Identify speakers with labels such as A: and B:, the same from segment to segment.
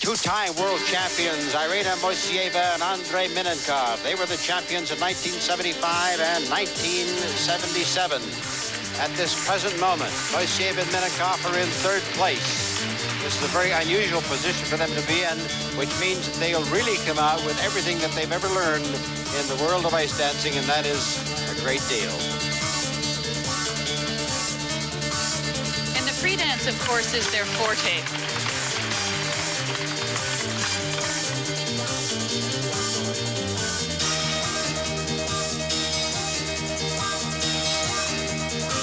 A: two-time world champions, W Moiseeva and Andrei Minenkov. They were the champions in 1975 and 1977. At this present moment, Moiseeva and Minenkov are in third place. This is a very unusual position for them to be in, which means that they'll really come out with everything that they've ever learned in the world of ice dancing, and that is a great deal.
B: And the free dance, of course, is their forte.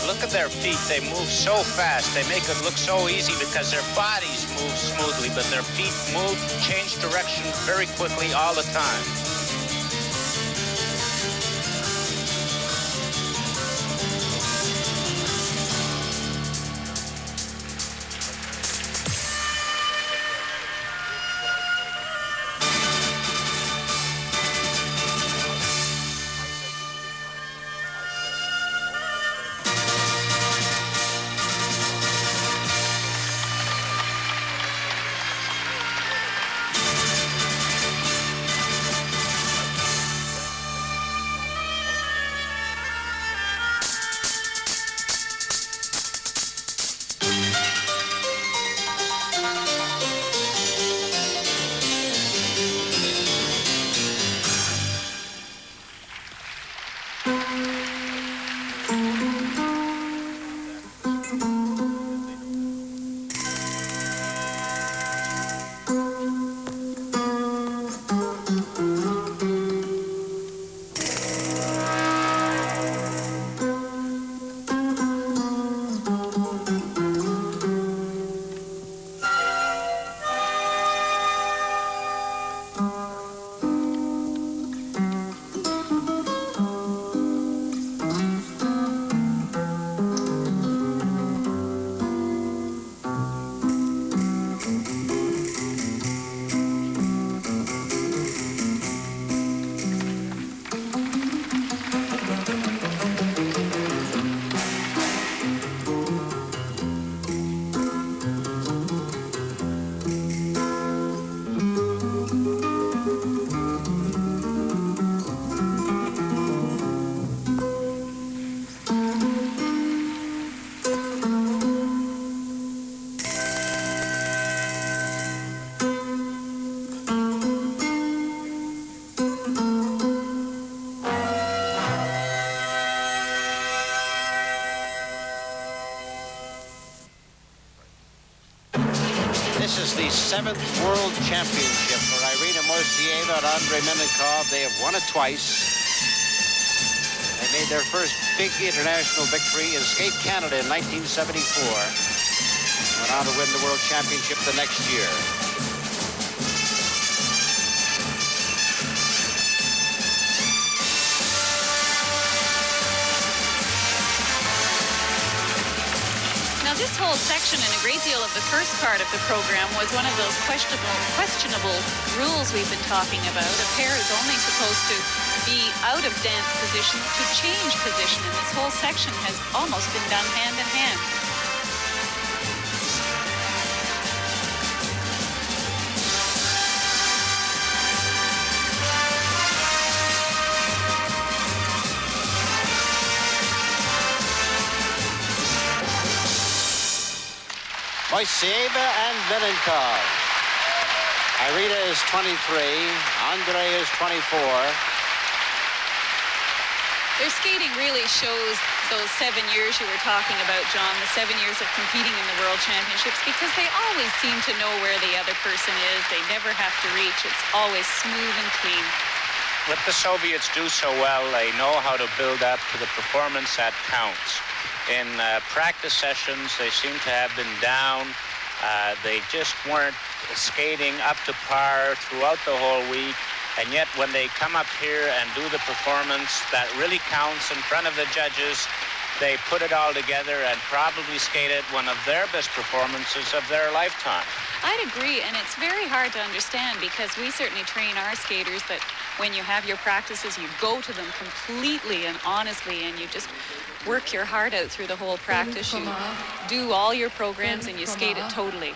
C: Look at their feet. They move so fast. They make it look so easy because their bodies move smoothly, but their feet move, change direction very quickly all the time.
A: This is the 7th World Championship for W Moiseeva and Andrei Minenkov. They have won it twice. They made their first big international victory in Skate Canada in 1974. Went on to win the World Championship the next year.
B: Now, this whole section and a great deal of the first part of the program was one of those questionable rules we've been talking about. A pair is only supposed to be out of dance position to change position, and this whole section has almost been done hand in hand.
A: Moiseeva and Minenkov. Irina is 23. Andrei is 24.
B: Their skating really shows those 7 years you were talking about, John, the 7 years of competing in the World Championships, because they always seem to know where the other person is. They never have to reach. It's always smooth and clean.
C: What the Soviets do so well, they know how to build up to the performance that counts. In practice sessions, they seem to have been down. They just weren't skating up to par throughout the whole week. And yet, when they come up here and do the performance that really counts in front of the judges, they put it all together and probably skated one of their best performances of their lifetime.
B: I'd agree, and it's very hard to understand because we certainly train our skaters that when you have your practices, you go to them completely and honestly, and you just work your heart out through the whole practice. You do all your programs and you skate it totally.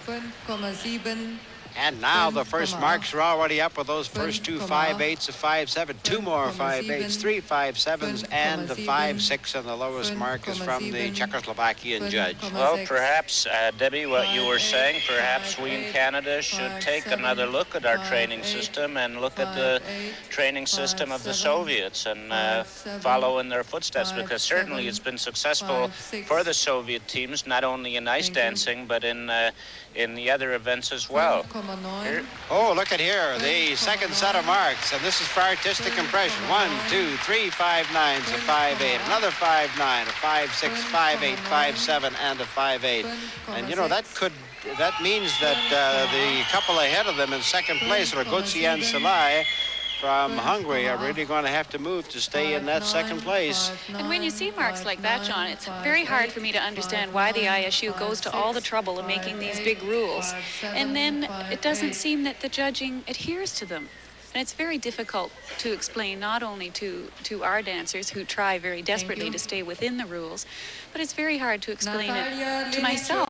D: 5,7
A: And now the first marks are already up with those first two 5.8s, a 5.7, two more 5.8s, three 5.7s, and the 5.6, and the lowest mark is from the Czechoslovakian judge.
C: Well, perhaps, Debbie, what you were saying, perhaps we in Canada should take another look at our training system and look at the training system of the Soviets and follow in their footsteps, because certainly it's been successful for the Soviet teams, not only in ice dancing, but in the other events as well. Here.
A: Oh, look at here, the second set of marks, and this is for artistic impression. 1, 2, 3 5.9s, a 5.8, another 5.9, a 5.6, 5.8, 5.7, and a 5.8. And you know, that means that the couple ahead of them in second place, Raguzzi and Salai from Hungary, are really going to have to move to stay in that second place.
B: And when you see marks like that, John, it's very hard for me to understand why the ISU goes to all the trouble of making these big rules, and then it doesn't seem that the judging adheres to them. And it's very difficult to explain, not only to our dancers who try very desperately to stay within the rules, but it's very hard to explain it to myself.